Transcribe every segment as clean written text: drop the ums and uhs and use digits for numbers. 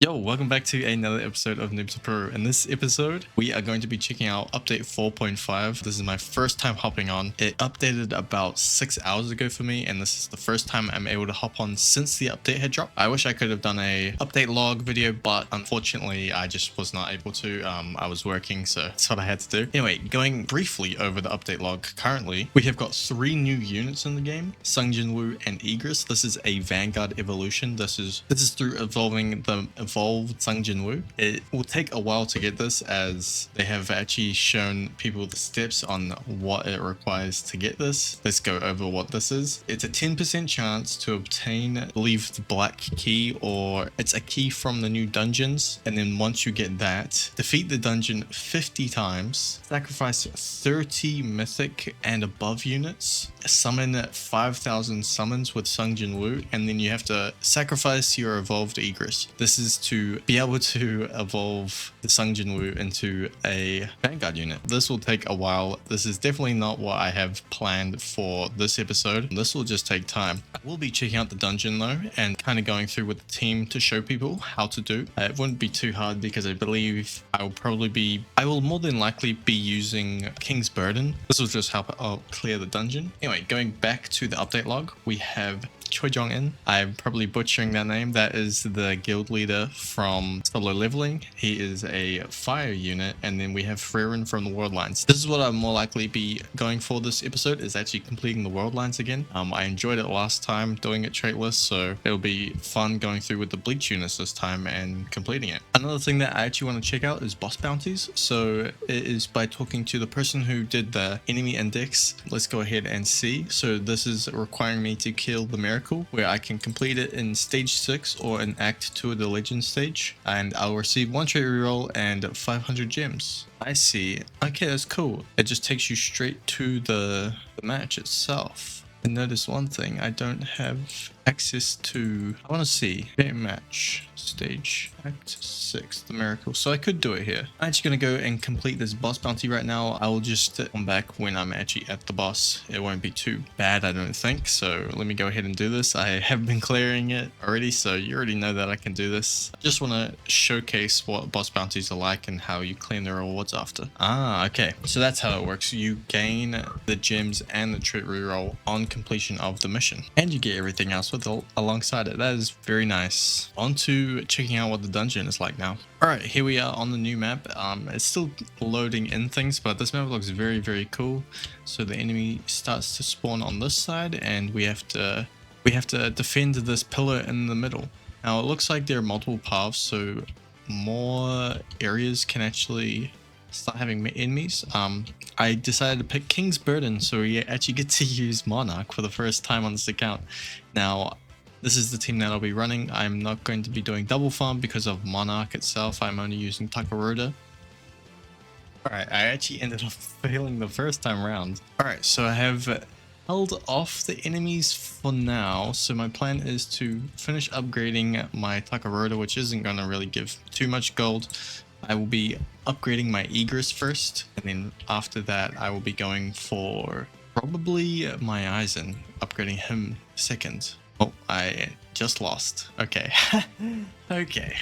Yo, welcome back to another episode of Noob Pro. In this episode, we are going to be checking out update 4.5. This is my first time hopping on. It updated about 6 hours ago for me, and this is the first time I'm able to hop on since the update had dropped. I wish I could have done a update log video, but unfortunately, I just was not able to. I was working, so that's what I had to do. Anyway, going briefly over the update log, currently, we have got 3 new units in the game, Sung Jin-woo and Egress. This is a Vanguard evolution. This is through evolving the evolved Sung Jin-woo. It will take a while to get this, as they have actually shown people the steps on what it requires to get this. Let's go over what this is. It's a 10% chance to obtain, I believe, the black key, or it's a key from the new dungeons. And then once you get that, defeat the dungeon 50 times, sacrifice 30 mythic and above units, summon 5,000 summons with Sung Jin-woo, and then you have to sacrifice your evolved Egress. This is to be able to evolve the Sung Jin-woo into a Vanguard unit. This will take a while. This is definitely not what I have planned for this episode. This will just take time. I will be checking out the dungeon though, and kind of going through with the team to show people how to do. It wouldn't be too hard because I believe I will more than likely be using King's Burden. This will just help I'll clear the dungeon. Anyway, going back to the update log, we have Choi Jong-in. I'm probably butchering that name. That is the guild leader from Solo Leveling. He is a fire unit. And then we have Frieren from the Worldlines. This is what I'll more likely be going for this episode, is actually completing the Worldlines again. I enjoyed it last time doing it Traitless, so it'll be fun going through with the Bleach units this time and completing it. Another thing that I actually want to check out is boss bounties. So it is by talking to the person who did the enemy index. Let's go ahead and see. So this is requiring me to kill the miracle, where I can complete it in stage 6 or in act 2 of the legend stage, and I'll receive 1 trait reroll and 500 gems. I see. Okay, that's cool. It just takes you straight to the match itself. And notice one thing, I don't have access to. I want to see game match stage act 6, the miracle. So I could do it here. I'm actually going to go and complete this boss bounty right now. I will just come back when I'm actually at the boss. It won't be too bad, I don't think. So let me go ahead and do this. I have been clearing it already, so you already know that I can do this. I just want to showcase what boss bounties are like and how you claim the rewards after. Okay, so that's how it works. You gain the gems and the trait reroll on completion of the mission, and you get everything else with alongside it. That is very nice. On to checking out what the dungeon is like now. Alright, here we are on the new map. It's still loading in things, but this map looks very, very cool. So the enemy starts to spawn on this side, and we have to defend this pillar in the middle. Now it looks like there are multiple paths, so more areas can actually start having enemies. I decided to pick King's Burden, so we actually get to use Monarch for the first time on this account. Now, this is the team that I'll be running. I'm not going to be doing double farm because of Monarch itself. I'm only using Takaroda. Alright, I actually ended up failing the first time around. Alright, so I have held off the enemies for now. So my plan is to finish upgrading my Takaroda, which isn't going to really give too much gold. I will be upgrading my Egress first, and then after that I will be going for probably my Aizen, upgrading him second. Oh, I just lost. Okay. Okay.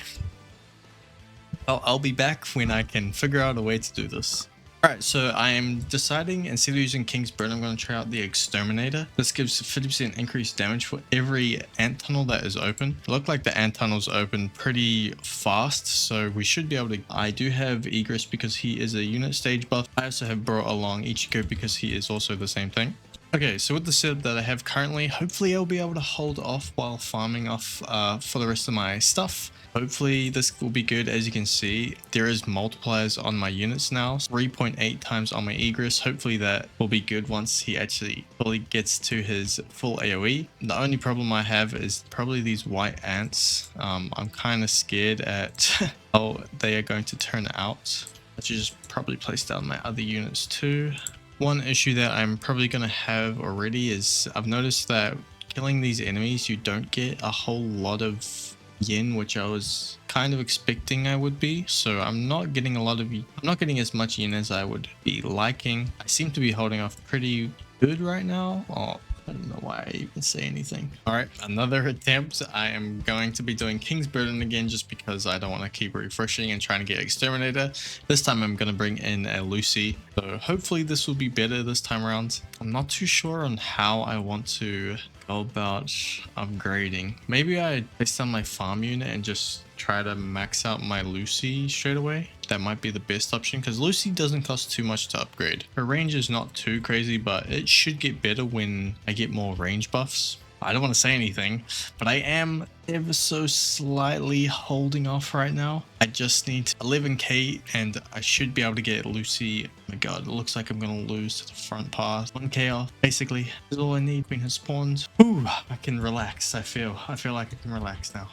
Well, I'll be back when I can figure out a way to do this. Alright, so I am deciding, instead of using King's Burden, I'm going to try out the Exterminator. This gives 50% increased damage for every ant tunnel that is open. It looked like the ant tunnels open pretty fast, so we should be able to. I do have Egress because he is a unit stage buff. I also have brought along Ichigo because he is also the same thing. Okay, so with the setup that I have currently, hopefully I'll be able to hold off while farming off for the rest of my stuff. Hopefully this will be good. As you can see, there is multipliers on my units now, 3.8 times on my Egress. Hopefully that will be good once he actually fully gets to his full AoE. The only problem I have is probably these white ants. I'm kind of scared at how they are going to turn out. I should just probably place down my other units too. One issue that I'm probably going to have already is I've noticed that killing these enemies, you don't get a whole lot of yen, which I was kind of expecting I would be. So I'm not getting as much yen as I would be liking. I seem to be holding off pretty good right now. Oh, I don't know why I even say anything. All right, another attempt. I am going to be doing King's Burden again just because I don't want to keep refreshing and trying to get Exterminator. This time I'm going to bring in a Lucy. So hopefully this will be better this time around. I'm not too sure on how I want to go about upgrading. Maybe I place on my farm unit and just try to max out my Lucy straight away. That might be the best option because Lucy doesn't cost too much to upgrade. Her range is not too crazy, but it should get better when I get more range buffs. I don't want to say anything, but I am ever so slightly holding off right now. I just need 11k and I should be able to get Lucy. Oh my god, it looks like I'm going to lose to the front pass. 1k off, basically. Is all I need between her spawns. Ooh, I can relax. I feel like I can relax now.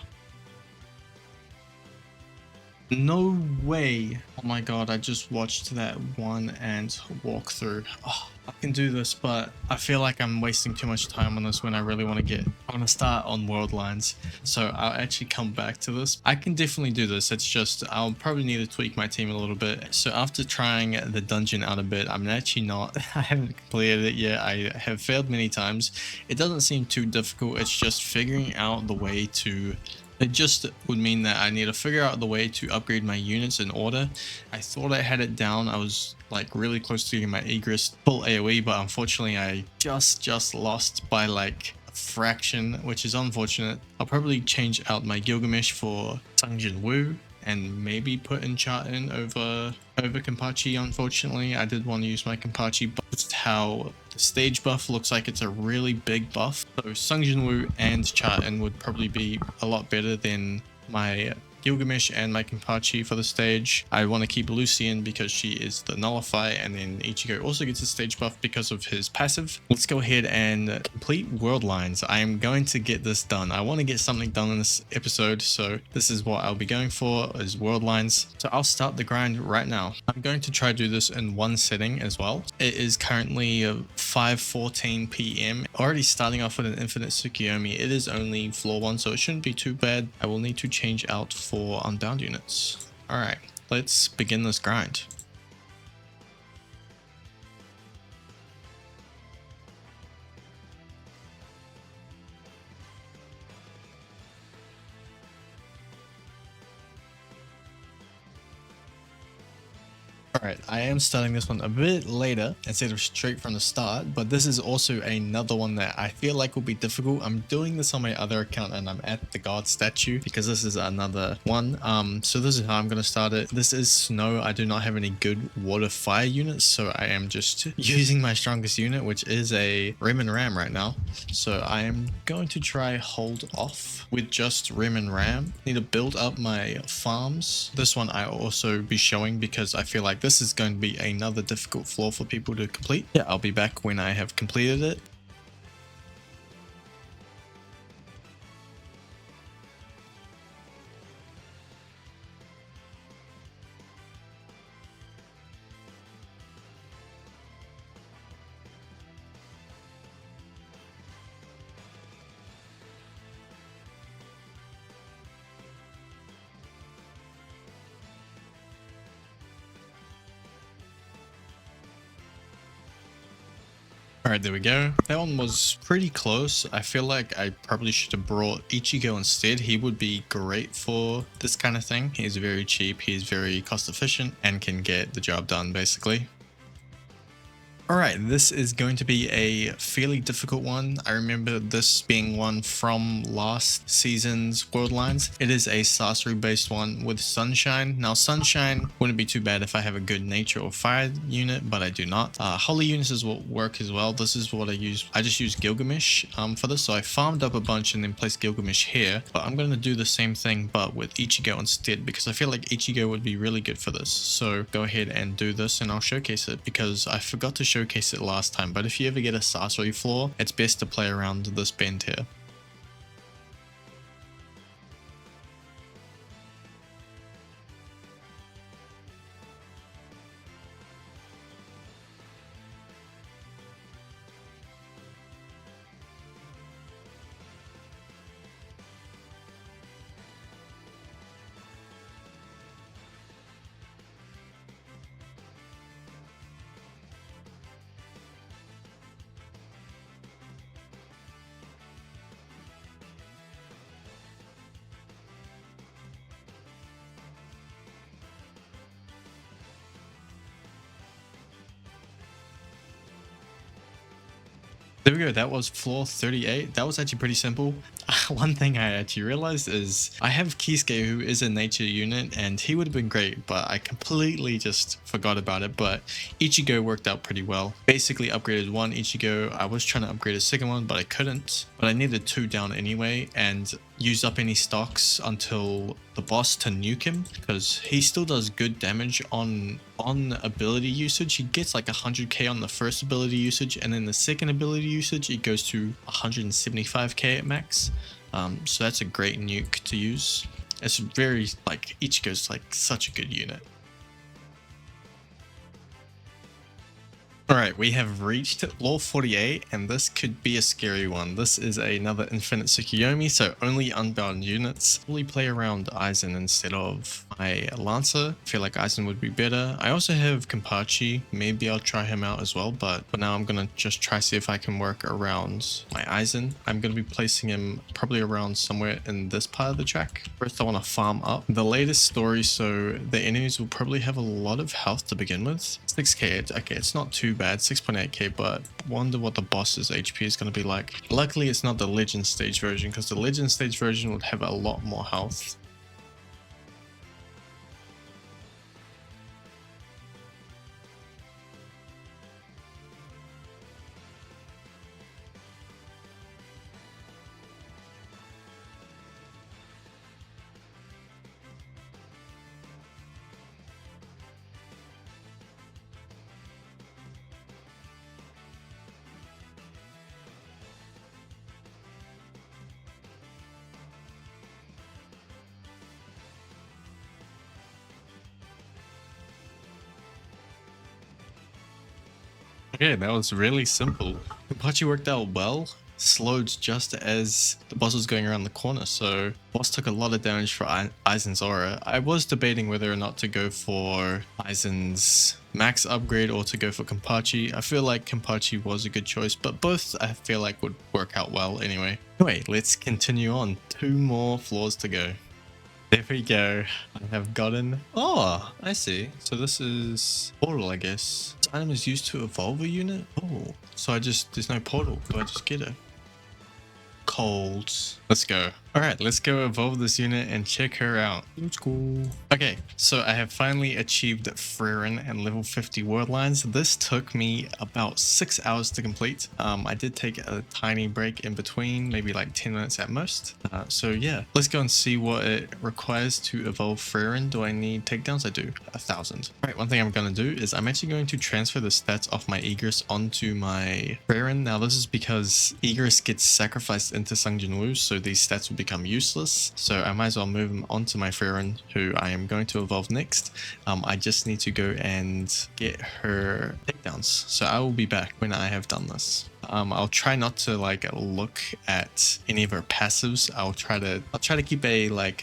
No way. Oh my god, I just watched that one ant walk through. Oh, I can do this, but I feel like I'm wasting too much time on this when I really want to start on Worldlines. So I'll actually come back to this. I can definitely do this. It's just I'll probably need to tweak my team a little bit. So after trying the dungeon out a bit, I'm actually not, I haven't completed it yet. I have failed many times. It doesn't seem too difficult. It's just figuring out the way to... It just would mean that I need to figure out the way to upgrade my units in order. I thought I had it down. I was like really close to getting my egress full AoE, but unfortunately I just lost by like a fraction, which is unfortunate. I'll probably change out my Gilgamesh for Sungjin Woo and maybe put in Chartin over Kenpachi. Unfortunately, I did want to use my Kenpachi, but it's how the stage buff looks like it's a really big buff. So Sungjin Woo and Chartin would probably be a lot better than my Gilgamesh and my Kenpachi for the stage. I want to keep Lucian because she is the nullify, and then Ichigo also gets a stage buff because of his passive. Let's go ahead and complete Worldlines. I am going to get this done. I want to get something done in this episode, so this is what I'll be going for, is Worldlines. So I'll start the grind right now. I'm going to try to do this in one setting as well. It is currently 5:14 p.m. Already starting off with an infinite Tsukiyomi. It is only floor 1, so it shouldn't be too bad. I will need to change out for unbound units. All right, let's begin this grind. Alright, I am starting this one a bit later instead of straight from the start, but this is also another one that I feel like will be difficult. I'm doing this on my other account and I'm at the god statue because this is another one. So this is how I'm going to start it. This is snow. I do not have any good water fire units, so I am just using my strongest unit, which is a Rem and Ram right now. So I am going to try hold off with just Rem and Ram. Need to build up my farms. This one I'll also be showing because I feel like this is going to be another difficult floor for people to complete. Yeah, I'll be back when I have completed it. All right, there we go. That one was pretty close. I feel like I probably should have brought Ichigo instead. He would be great for this kind of thing. He's very cheap, he's very cost efficient, and can get the job done basically. Alright, this is going to be a fairly difficult one. I remember this being one from last season's Worldlines. It is a sorcery based one with Sunshine. Now Sunshine wouldn't be too bad if I have a good nature or fire unit, but I do not. Holy units will work as well. This is what I use. I just use Gilgamesh for this, so I farmed up a bunch and then placed Gilgamesh here. But I'm going to do the same thing but with Ichigo instead because I feel like Ichigo would be really good for this. So go ahead and do this and I'll showcase it because I forgot to showcase it last time, but if you ever get a sorcery floor, it's best to play around this bend here. There we go. That was floor 38. That was actually pretty simple. One thing I actually realized is I have Kisuke, who is a nature unit, and he would have been great, but I completely just forgot about it. But Ichigo worked out pretty well. Basically upgraded one Ichigo. I was trying to upgrade a second one, but I couldn't. But I needed 2 down anyway, and used up any stocks until the boss to nuke him, because he still does good damage on ability usage. He gets like 100k on the first ability usage, and then the second ability usage it goes to 175k at max. So that's a great nuke to use. It's very like Ichigo's like such a good unit. Alright, we have reached law 48, and this could be a scary one. This is another Infinite Tsukuyomi, so only unbound units. Probably play around Aizen instead of my Lancer. I feel like Aizen would be better. I also have Kenpachi. Maybe I'll try him out as well, but for now I'm going to just try see if I can work around my Aizen. I'm going to be placing him probably around somewhere in this part of the track. First I want to farm up. The latest story, so the enemies will probably have a lot of health to begin with. 6k, okay, it's not too bad, 6.8k, but wonder what the boss's HP is going to be like. Luckily it's not the legend stage version, because the legend stage version would have a lot more health. Okay, that was really simple. Kenpachi worked out well, slowed just as the boss was going around the corner, so boss took a lot of damage for Aizen's aura. I was debating whether or not to go for Aizen's max upgrade or to go for Kenpachi. I feel like Kenpachi was a good choice, but both I feel like would work out well anyway. Anyway, let's continue on. 2 more floors to go. There we go. I have gotten... Oh, I see. So this is portal, I guess. This item is used to evolve a unit? Oh, so there's no portal. Do I just get it? Colds. Let's go. All right, let's go evolve this unit and check her out. Let's go. Okay, so I have finally achieved Frieren and level 50 Worldlines. This took me about 6 hours to complete. I did take a tiny break in between, maybe like 10 minutes at most. So yeah, let's go and see what it requires to evolve Frieren. Do I need takedowns? I do. 1,000. All right, one thing I'm going to do is I'm actually going to transfer the stats of my Egress onto my Frieren. Now this is because Egress gets sacrificed into Sung Jinwoo, so these stats will become useless. So I might as well move them onto my Frieren, who I am going to evolve next. I just need to go and get her takedowns. So I will be back when I have done this. I'll try not to like look at any of her passives. I'll try to keep a like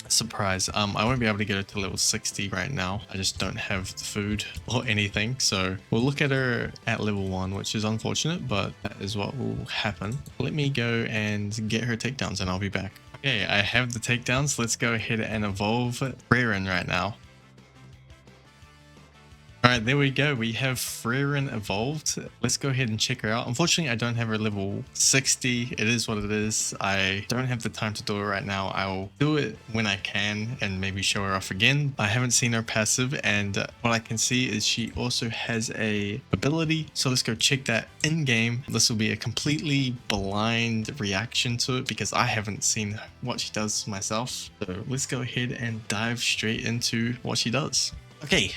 surprise. I won't be able to get her to level 60 right now. I just don't have the food or anything. So we'll look at her at level 1, which is unfortunate, but that is what will happen. Let me go and get her takedowns and I'll be back. Okay, I have the takedowns. Let's go ahead and evolve Frieren right now. Alright, there we go. We have Frieren evolved. Let's go ahead and check her out. Unfortunately, I don't have her level 60. It is what it is. I don't have the time to do it right now. I'll do it when I can and maybe show her off again. I haven't seen her passive, and what I can see is she also has a ability. So let's go check that in game. This will be a completely blind reaction to it because I haven't seen what she does myself. So let's go ahead and dive straight into what she does. Okay.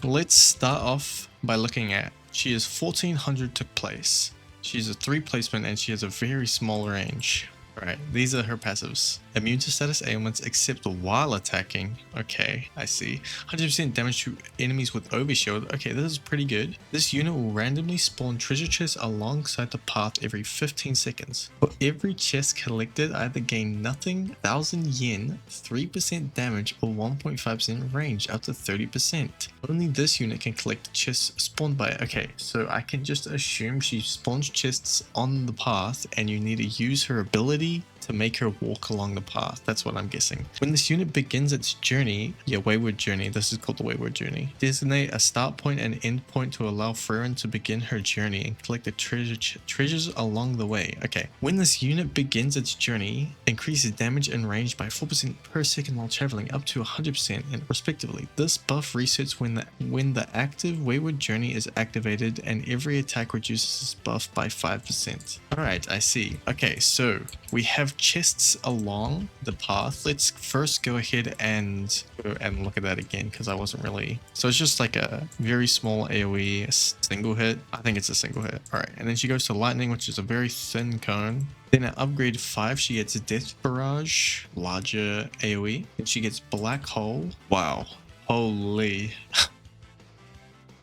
Let's start off by looking at, she is 1400 took place. She's a 3 placement and she has a very small range. Alright, these are her passives. Immune to status ailments except while attacking. Okay, I see. 100% damage to enemies with overshield. Okay, this is pretty good. This unit will randomly spawn treasure chests alongside the path every 15 seconds. For every chest collected, either gain nothing, 1000 yen, 3% damage, or 1.5% range up to 30%. Only this unit can collect chests spawned by it. Okay, so I can just assume she spawns chests on the path and you need to use her ability to make her walk along the path. That's what I'm guessing. When this unit begins its journey, your wayward journey, this is called the wayward journey, designate a start point and end point to allow Frieren to begin her journey and collect the treasures along the way. Okay, when this unit begins its journey, increases damage and range by 4% per second while traveling up to 100% and respectively. This buff resets when the active wayward journey is activated and every attack reduces this buff by 5%. Alright, I see. Okay, so we have chests along the path. Let's first go ahead and look at that again because I wasn't really... So it's just like a very small AoE, single hit. I think it's a single hit. Alright, and then she goes to lightning, which is a very thin cone. Then at upgrade 5, she gets a death barrage, larger AoE. Then she gets black hole. Wow. Holy.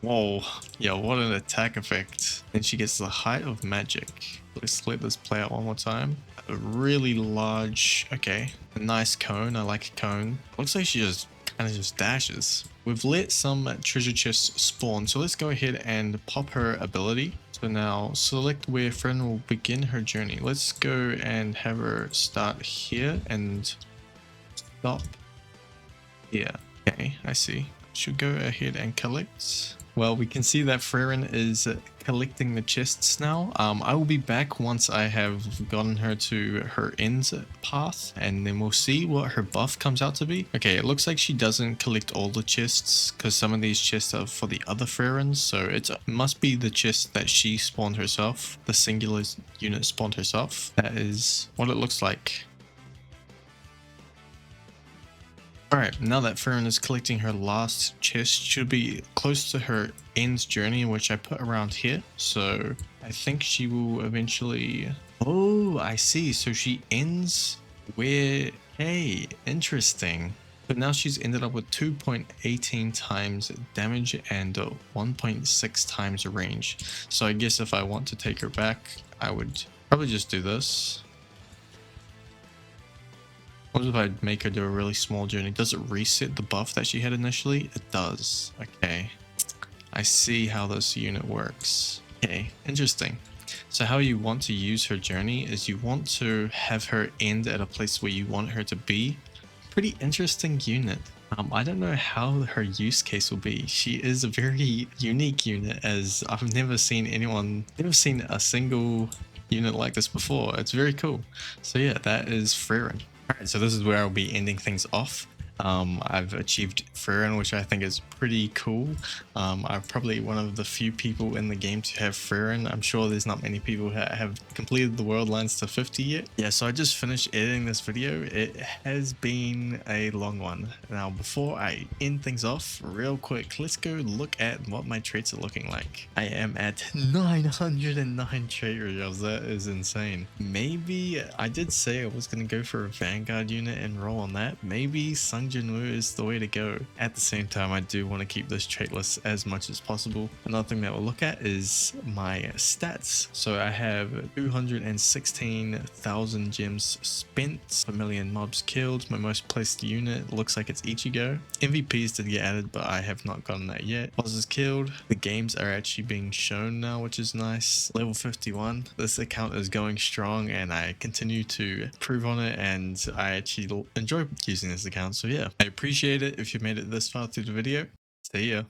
Whoa. Yeah, what an attack effect. Then she gets the height of magic. Let's let this play out one more time. A really large, okay, a nice cone. I like a cone. Looks like she just kind of just dashes. We've let some treasure chests spawn, so let's go ahead and pop her ability. So now select where Frieren will begin her journey. Let's go and have her start here and stop here. Okay, I see. Should go ahead and collect. Well, we can see that Frieren is collecting the chests now. I will be back once I have gotten her to her end path, and then we'll see what her buff comes out to be. Okay, it looks like she doesn't collect all the chests because some of these chests are for the other Frierens, so it must be the chest that she spawned herself. The singular unit spawned herself. That is what it looks like. Alright, now that Frieren is collecting her last chest, should be close to her end journey, which I put around here. So I think she will eventually... Oh, I see. So she ends where... Hey, interesting. But now she's ended up with 2.18 times damage and 1.6 times range. So I guess if I want to take her back, I would probably just do this. What if I make her do a really small journey? Does it reset the buff that she had initially? It does. Okay. I see how this unit works. Okay, interesting. So how you want to use her journey is you want to have her end at a place where you want her to be. Pretty interesting unit. I don't know how her use case will be. She is a very unique unit, as I've never seen a single unit like this before. It's very cool. So yeah, that is Frieren. Alright, so this is where I'll be ending things off. I've achieved Frieren, which I think is pretty cool. I'm probably one of the few people in the game to have Frieren. I'm sure there's not many people that have completed the Worldlines to 50 yet. Yeah, so I just finished editing this video. It has been a long one. Now, before I end things off, real quick, let's go look at what my traits are looking like. I am at 909 trait reels. That is insane. Maybe I did say I was going to go for a Vanguard unit and roll on that. Maybe Sung Jin-woo is the way to go. At the same time, I do want to keep this traitless as much as possible. Another thing that we'll look at is my stats. So I have 216,000 gems spent, 1 million mobs killed. My most placed unit looks like it's Ichigo. MVPs did get added, but I have not gotten that yet. Bosses killed. The games are actually being shown now, which is nice. Level 51. This account is going strong and I continue to improve on it, and I actually enjoy using this account. So yeah, I appreciate it if you made it this far through the video. See ya.